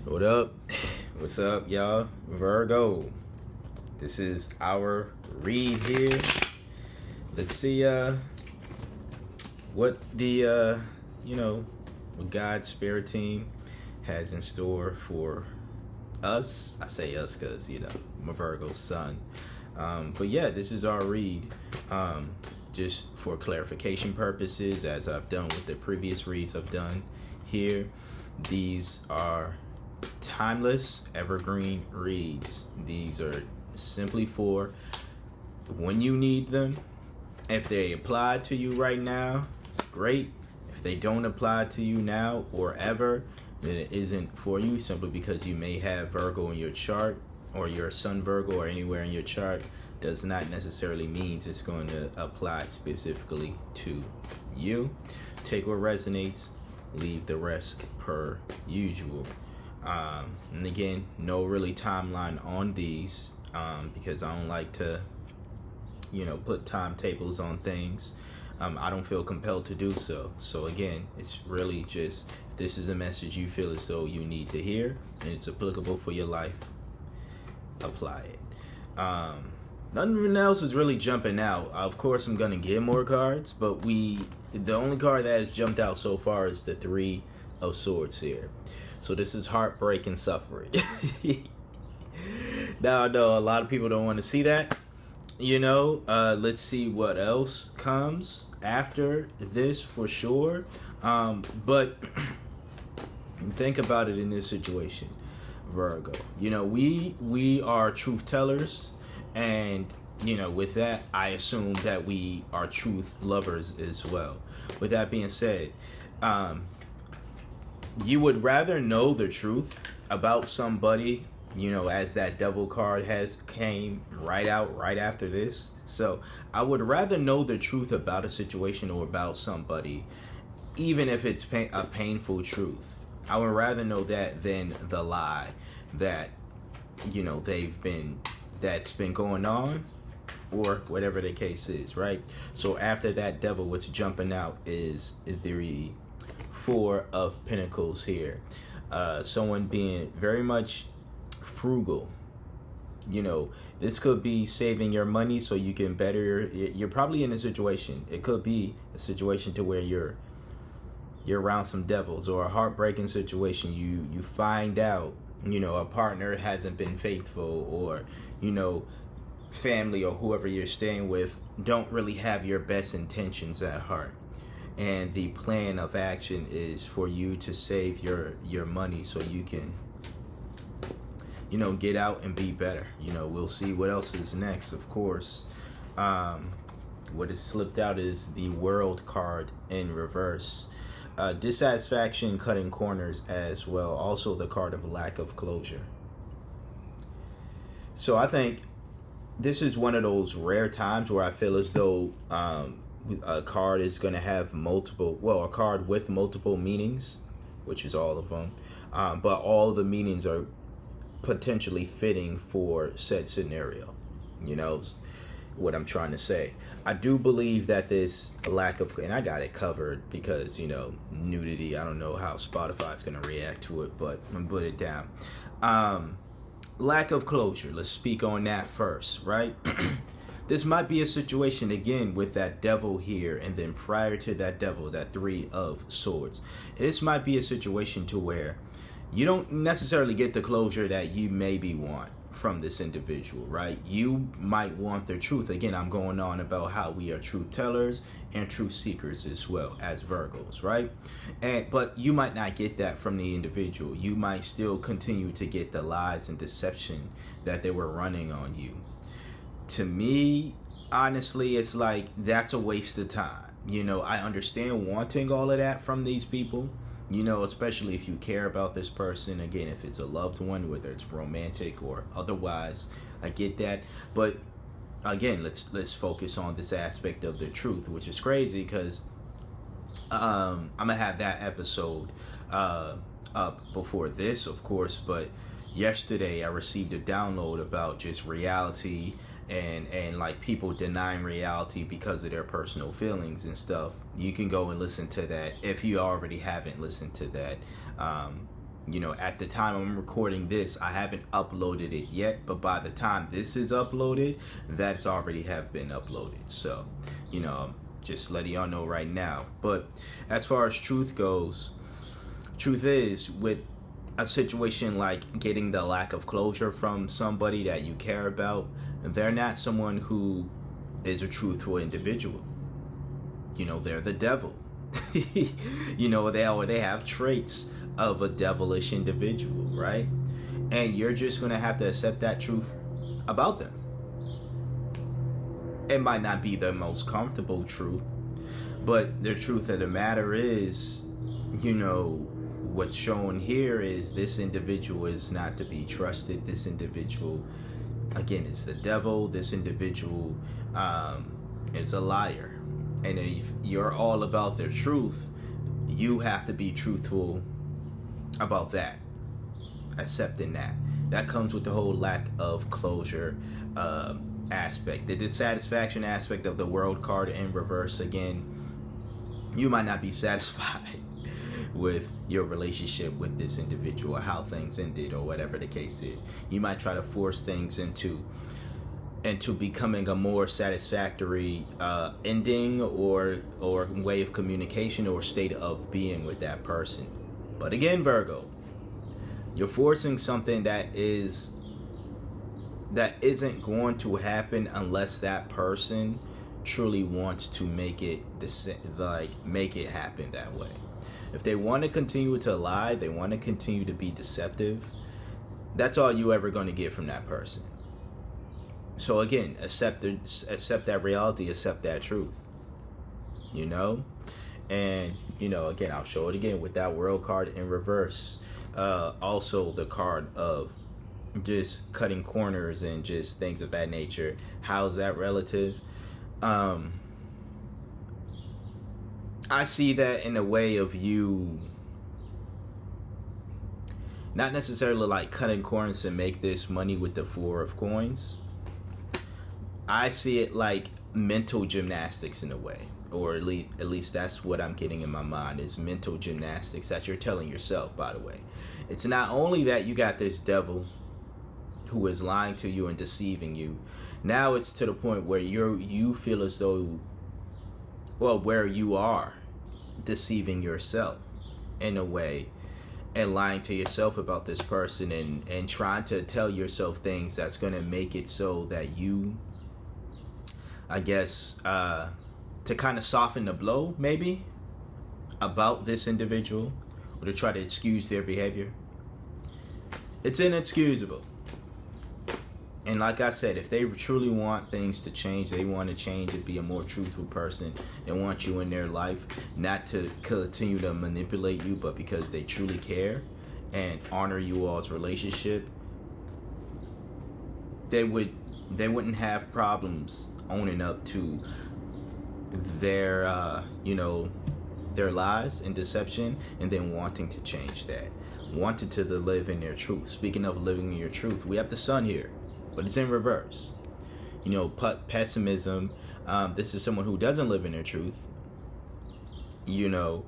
What up? What's up, y'all? Virgo. This is our read here. Let's see what the what God's spirit team has in store for us. I say us because I'm a Virgo sun. But yeah, this is our read. Just for clarification purposes, as I've done with the previous reads I've done here, these are timeless, evergreen reads. These are simply for when you need them. If they apply to you right now, great. If they don't apply to you now or ever, then it isn't for you, simply because you may have Virgo in your chart, or your sun Virgo, or anywhere in your chart. Does not necessarily means it's going to apply specifically to you. Take what resonates, leave the rest per usual. And again, no really timeline on these, because I don't like to put timetables on things. I don't feel compelled to do so. So again, it's really just, if this is a message you feel as though you need to hear and it's applicable for your life, apply it. Nothing else is really jumping out. Of course, I'm gonna get more cards, but the only card that has jumped out so far is the Three of Swords here. So this is heartbreak and suffering. Now I know a lot of people don't want to see that. Let's see what else comes after this for sure. But think about it in this situation, Virgo. We are truth tellers. And, with that, I assume that we are truth lovers as well. With that being said, you would rather know the truth about somebody, as that devil card came right after this. So I would rather know the truth about a situation or about somebody, even if it's a painful truth. I would rather know that than the lie that, that's been going on, or whatever the case is, right? So after that devil, what's jumping out is the Four of Pentacles here. Someone being very much frugal. This could be saving your money so you can better you're probably in a situation. It could be a situation to where you're around some devils, or a heartbreaking situation. You find out a partner hasn't been faithful, or family or whoever you're staying with don't really have your best intentions at heart, and the plan of action is for you to save your money so you can get out and be better. We'll see what else is next, of course. What has slipped out is the World card in reverse. Dissatisfaction, cutting corners as well. Also the card of lack of closure. So I think this is one of those rare times where I feel as though a card is going to have a card with multiple meanings, which is all of them. But all the meanings are potentially fitting for said scenario. What I'm trying to say. I do believe that this lack of, and I got it covered because, nudity, I don't know how Spotify's going to react to it, but I'm going to put it down. Lack of closure. Let's speak on that first, right? This might be a situation, again, with that devil here, and then prior to that devil, that Three of Swords. This might be a situation to where you don't necessarily get the closure that you maybe want from this individual, right? You might want the truth. Again, I'm going on about how we are truth tellers and truth seekers as well as Virgos, right? But you might not get that from the individual. You might still continue to get the lies and deception that they were running on you. To me, honestly, it's like that's a waste of time. I understand wanting all of that from these people. Especially if you care about this person. Again, if it's a loved one, whether it's romantic or otherwise, I get that. But again, let's focus on this aspect of the truth, which is crazy because I'm gonna have that episode up before this, of course. But yesterday I received a download about just reality and like people denying reality because of their personal feelings and stuff. You can go and listen to that if you already haven't listened to that. At the time I'm recording this, I haven't uploaded it yet, but by the time this is uploaded, that's already have been uploaded. So, just letting y'all know right now. But as far as truth goes, truth is, with a situation like getting the lack of closure from somebody that you care about, they're not someone who is a truthful individual. They're the devil. They have traits of a devilish individual, right? And you're just gonna have to accept that truth about them. It might not be the most comfortable truth, but the truth of the matter is, what's shown here is this individual is not to be trusted. This individual, again, is the devil. This individual is a liar. And if you're all about the truth, you have to be truthful about that, accepting that comes with the whole lack of closure aspect. The dissatisfaction aspect of the world card in reverse, again, you might not be satisfied with your relationship with this individual, or how things ended, or whatever the case is. You might try to force things into becoming a more satisfactory ending or way of communication or state of being with that person. But again, Virgo, you're forcing something that isn't going to happen unless that person truly wants to make it happen that way. If they want to continue to lie, they want to continue to be deceptive, that's all you ever going to get from that person. So again, accept that reality, accept that truth. And again, I'll show it again with that world card in reverse. Also the card of just cutting corners and just things of that nature. How's that relative? I see that in a way of you not necessarily like cutting corners to make this money with the Four of Coins. I see it like mental gymnastics in a way, or at least that's what I'm getting in my mind, is mental gymnastics that you're telling yourself. By the way, it's not only that you got this devil who is lying to you and deceiving you. Now it's to the point where you feel as though, where you are deceiving yourself in a way, and lying to yourself about this person, and trying to tell yourself things that's going to make it so that you, I guess, to kind of soften the blow, maybe, about this individual, or to try to excuse their behavior. It's inexcusable. And like I said, if they truly want things to change, they want to change and be a more truthful person. They want you in their life, not to continue to manipulate you, but because they truly care and honor you all's relationship. They wouldn't have problems owning up to their their lies and deception, and then wanting to change that, wanting to live in their truth. Speaking of living in your truth, we have the sun here, but it's in reverse. Pessimism. This is someone who doesn't live in their truth. And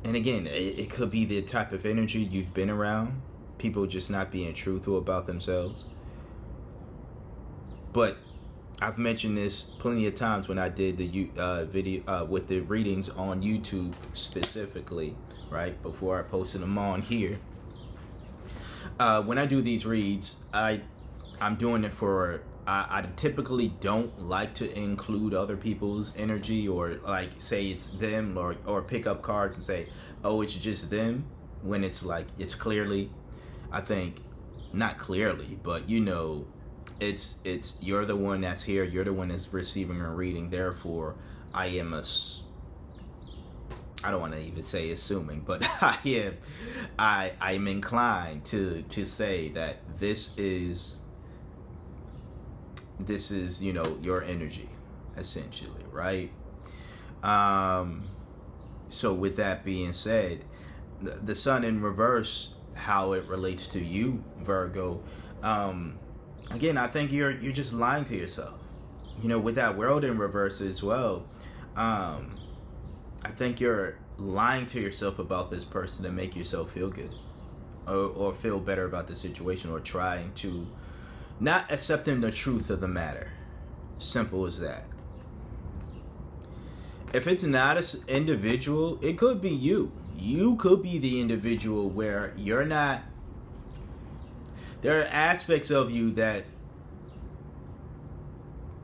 again, it could be the type of energy you've been around. People just not being truthful about themselves. But I've mentioned this plenty of times when I did the video with the readings on YouTube specifically, right? Before I posted them on here. When I do these reads, I'm doing it for, I typically don't like to include other people's energy, or like say it's them, or pick up cards and say, oh, it's just them, when it's like, it's clearly, I think, not clearly, but it's you're the one that's here, you're the one that's receiving a reading, therefore I don't want to even say assuming, but I'm inclined to say that this is your energy, essentially, right? So with that being said, the sun in reverse, how it relates to you, Virgo, again, I think you're just lying to yourself. With that world in reverse as well, I think you're lying to yourself about this person to make yourself feel good, or feel better about the situation, or trying to not accepting the truth of the matter. Simple as that. If it's not an individual, it could be you. You could be the individual where you're not. There are aspects of you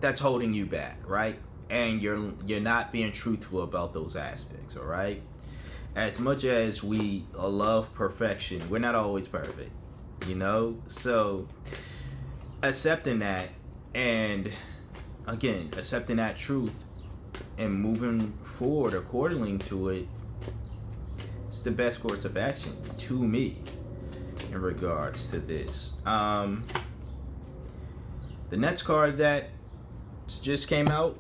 that's holding you back, right? And you're not being truthful about those aspects, all right? As much as we love perfection, we're not always perfect, you know? So accepting that, and again, accepting that truth and moving forward accordingly to it, it's the best course of action to me in regards to this. The next card that just came out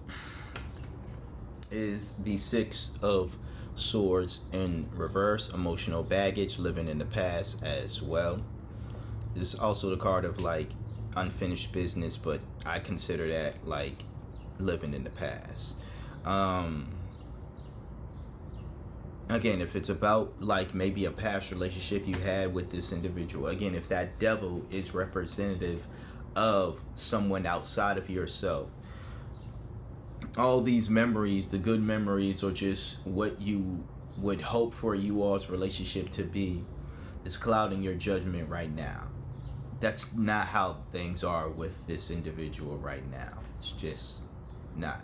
is the Six of Swords in reverse. Emotional baggage, living in the past as well. This is also the card of like unfinished business, but I consider that like living in the past. Again, if it's about like maybe a past relationship you had with this individual, again, if that devil is representative of someone outside of yourself, all these memories, the good memories, or just what you would hope for you all's relationship to be, is clouding your judgment right now. That's not how things are with this individual right now. It's just not.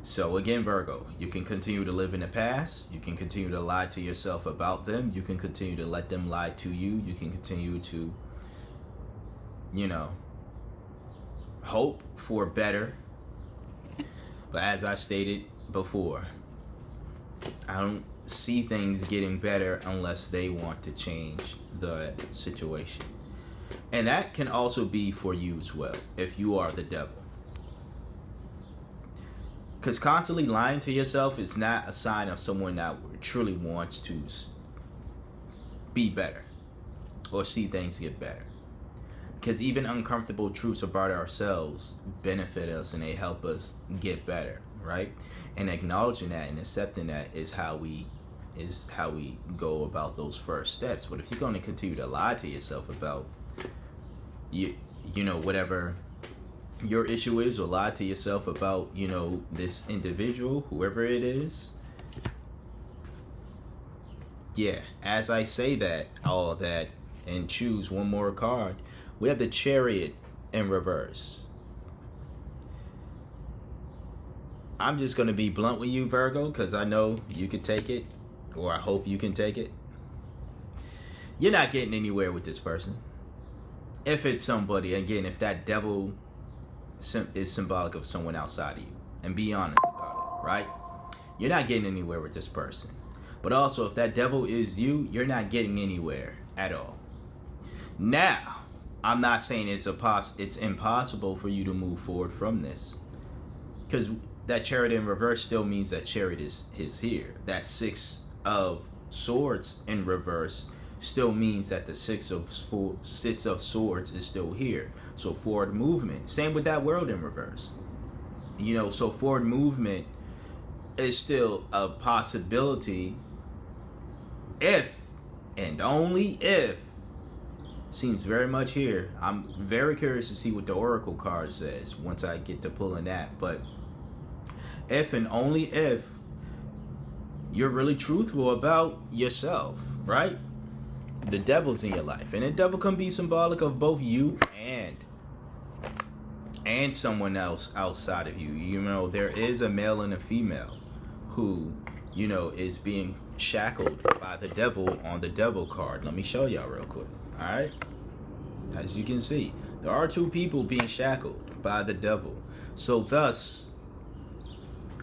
So again, Virgo, you can continue to live in the past. You can continue to lie to yourself about them. You can continue to let them lie to you. You can continue to, hope for better. But as I stated before, I don't see things getting better unless they want to change the situation. And that can also be for you as well, if you are the devil. Because constantly lying to yourself is not a sign of someone that truly wants to be better or see things get better. Because even uncomfortable truths about ourselves benefit us and they help us get better, right? And acknowledging that and accepting that is how we go about those first steps. But if you're going to continue to lie to yourself about whatever your issue is, or lie to yourself about this individual, whoever it is, yeah, as I say that, all of that, and choose one more card, we have the Chariot in reverse. I'm just going to be blunt with you, Virgo, because I know you could take it, or I hope you can take it. You're not getting anywhere with this person. If it's somebody, again, if that devil is symbolic of someone outside of you, and be honest about it, right? You're not getting anywhere with this person. But also, if that devil is you, you're not getting anywhere at all. Now, I'm not saying it's impossible for you to move forward from this, because that Chariot in reverse still means that Chariot is here. That Six of Swords in reverse still means that the Six of Swords is still here. So forward movement. Same with that World in reverse. So forward movement is still a possibility if, and only if, seems very much here. I'm very curious to see what the Oracle card says once I get to pulling that. But if and only if you're really truthful about yourself, right? The devil's in your life, and the devil can be symbolic of both you and someone else outside of you. There is a male and a female who is being shackled by the devil on the devil card. Let me show y'all real quick. All right, as you can see, there are two people being shackled by the devil. So thus,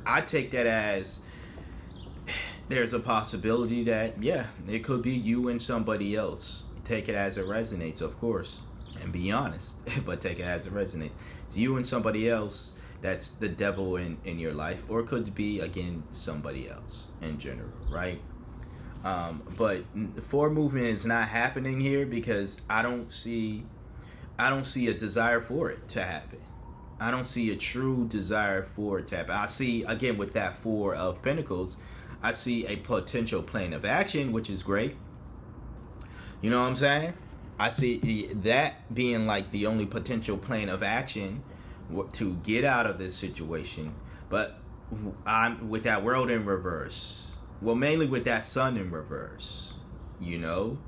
I take that as there's a possibility that, yeah, it could be you and somebody else. Take it as it resonates, of course, and be honest, but take it as it resonates. It's you and somebody else that's the devil in your life, or it could be, again, somebody else in general, right? But forward movement is not happening here because I don't see a desire for it to happen. I don't see a true desire for it to happen. I see, again, with that Four of Pentacles, I see a potential plan of action, which is great. You know what I'm saying? I see that being like the only potential plan of action to get out of this situation. But I'm with that world in reverse. Well, mainly with that sun in reverse. You know?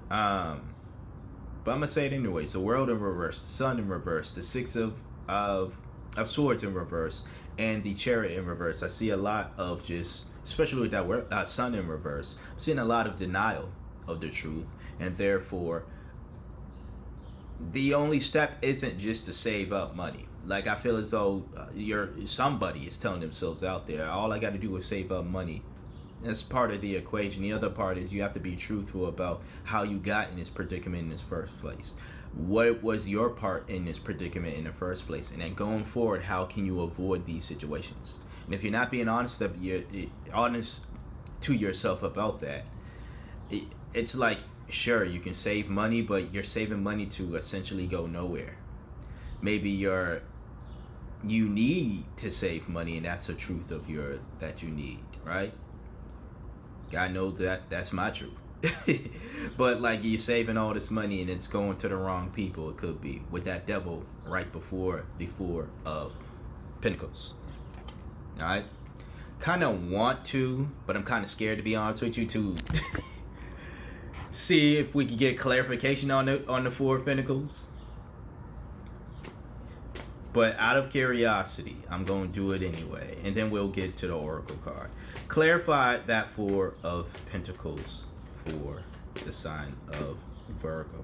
But I'm gonna say it anyways. The world in reverse, the sun in reverse, the six of swords in reverse, and the chariot in reverse. I see a lot of just, especially with that sun in reverse, I'm seeing a lot of denial of the truth, and therefore the only step isn't just to save up money. Like, I feel as though somebody is telling themselves out there, all I got to do is save up money. That's part of the equation. The other part is you have to be truthful about how you got in this predicament in this first place. What was your part in this predicament in the first place? And then going forward, how can you avoid these situations? And if you're not being honest to yourself about that, it's like, sure, you can save money, but you're saving money to essentially go nowhere. Maybe you need to save money, and that's a truth of yours that you need, right? God knows that's my truth. But like, you're saving all this money and it's going to the wrong people. It could be with that devil right before the Four of Pentacles. All right, kind of want to, but I'm kind of scared, to be honest with you, to see if we can get clarification on the Four of Pentacles. But out of curiosity, I'm going to do it anyway. And then we'll get to the Oracle card. Clarify that Four of Pentacles for the sign of Virgo.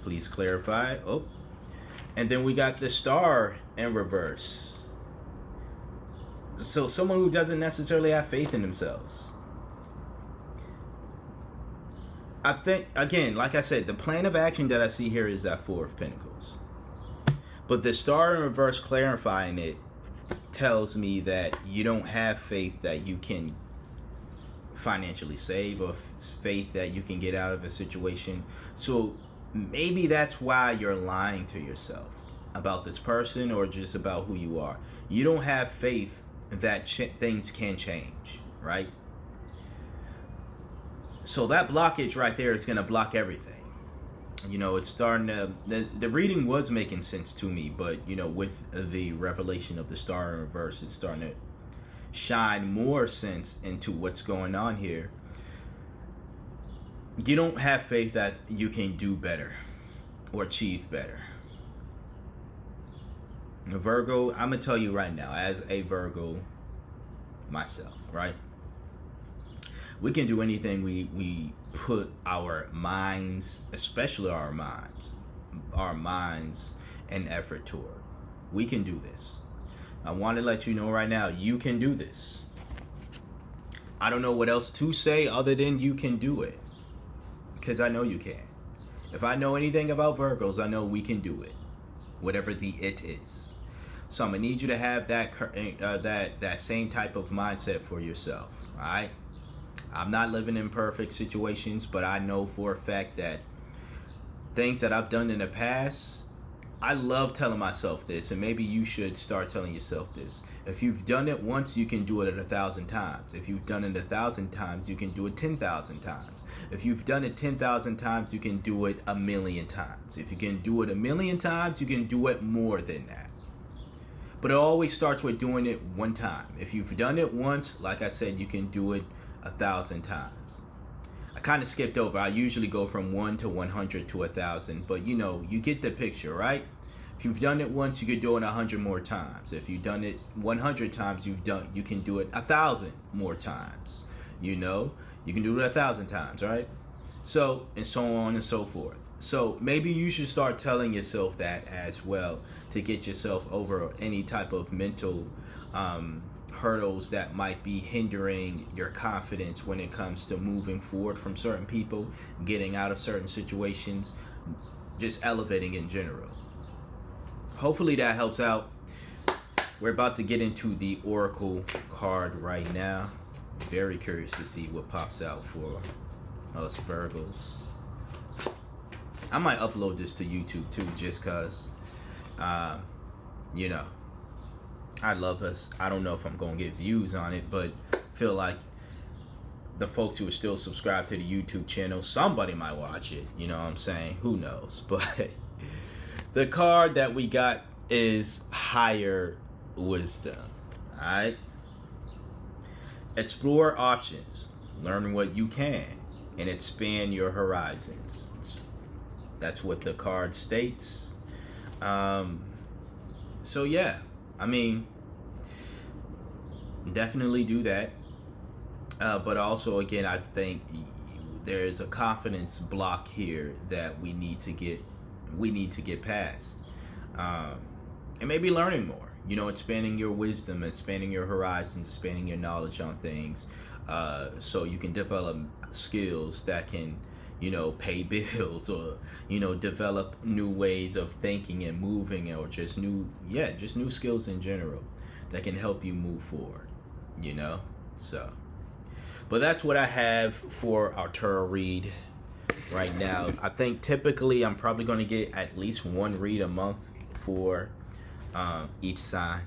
Please clarify. Oh. And then we got the Star in reverse. So someone who doesn't necessarily have faith in themselves. I think, again, like I said, the plan of action that I see here is that Four of Pentacles. But the Star in reverse clarifying it tells me that you don't have faith that you can financially save, or faith that you can get out of a situation. So maybe that's why you're lying to yourself about this person, or just about who you are. You don't have faith that things can change, right? So that blockage right there is going to block everything. You know, it's starting to, the reading was making sense to me, but, you know, with the revelation of the Star in reverse, it's starting to shine more sense into what's going on here. You don't have faith that you can do better or achieve better. Virgo, I'm going to tell you right now, as a Virgo myself, right? We can do anything we put our minds, especially our minds and effort toward. We can do this. I want to let you know right now, you can do this. I don't know what else to say other than you can do it. Because I know you can. If I know anything about Virgos, I know we can do it. Whatever the it is. So I'm going to need you to have that same type of mindset for yourself. All right? I'm not living in perfect situations, but I know for a fact that things that I've done in the past, I love telling myself this, and maybe you should start telling yourself this. If you've done it once, you can do it 1,000 times. If you've done it 1,000 times, you can do it 10,000 times. If you've done it 10,000 times, you can do it 1,000,000 times. If you can do it 1,000,000 times, you can do it more than that. But it always starts with doing it one time. If you've done it once, like I said, you can do it 1,000 times. I kind of skipped over. I usually go from 1 to 100 to 1,000, but you know, you get the picture, right? If you've done it once, you could do it 100 more times. If you've done it 100 times, you can do it 1,000 more times. You know, you can do it 1,000 times, right? So, and so on and so forth. So maybe you should start telling yourself that as well, to get yourself over any type of mental hurdles that might be hindering your confidence when it comes to moving forward from certain people, getting out of certain situations, just elevating in general. Hopefully that helps out. We're about to get into the Oracle card right now. Very curious to see what pops out for us Virgos. I might upload this to YouTube too, just cause, you know, I love this. I don't know if I'm gonna get views on it, but feel like the folks who are still subscribed to the YouTube channel, somebody might watch it. You know what I'm saying? Who knows? But the card that we got is Higher Wisdom. Alright? Explore options. Learn what you can. And expand your horizons. That's what the card states. So yeah. I mean, definitely do that. But also, again, I think there's a confidence block here that we need to get past, and maybe learning more. You know, expanding your wisdom, expanding your horizons, expanding your knowledge on things, so you can develop skills that can, you know, pay bills, or, you know, develop new ways of thinking and moving, or just new skills in general that can help you move forward. You know, so. But that's what I have for our tarot read right now. I think typically I'm probably going to get at least one read a month for each sign.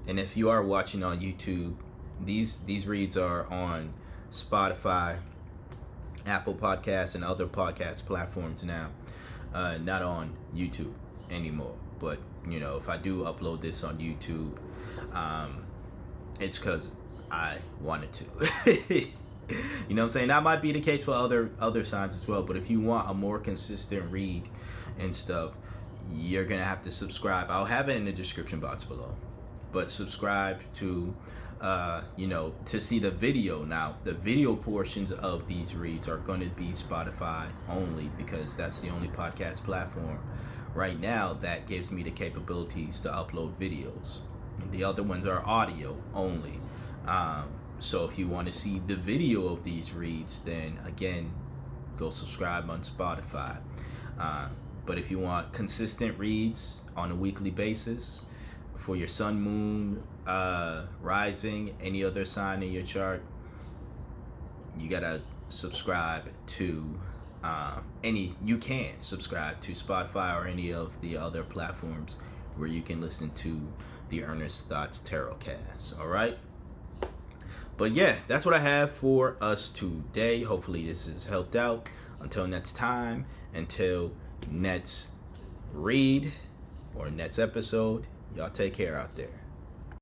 And if you are watching on YouTube, these reads are on Spotify, Apple Podcasts, and other podcast platforms now. Not on YouTube anymore. But, you know, if I do upload this on YouTube, it's because I wanted to. You know what I'm saying? That might be the case for other signs as well. But if you want a more consistent read and stuff, you're going to have to subscribe. I'll have it in the description box below. But subscribe to, you know, to see the video. Now, the video portions of these reads are going to be Spotify only, because that's the only podcast platform right now that gives me the capabilities to upload videos. And the other ones are audio only. So if you want to see the video of these reads, then again, go subscribe on Spotify. But if you want consistent reads on a weekly basis for your sun, moon, rising, any other sign in your chart, you gotta subscribe to you can subscribe to Spotify or any of the other platforms where you can listen to the Earnest Thoughts Tarot Cast. All right. But yeah, that's what I have for us today. Hopefully this has helped out. Until next time, until next read or next episode, y'all take care out there.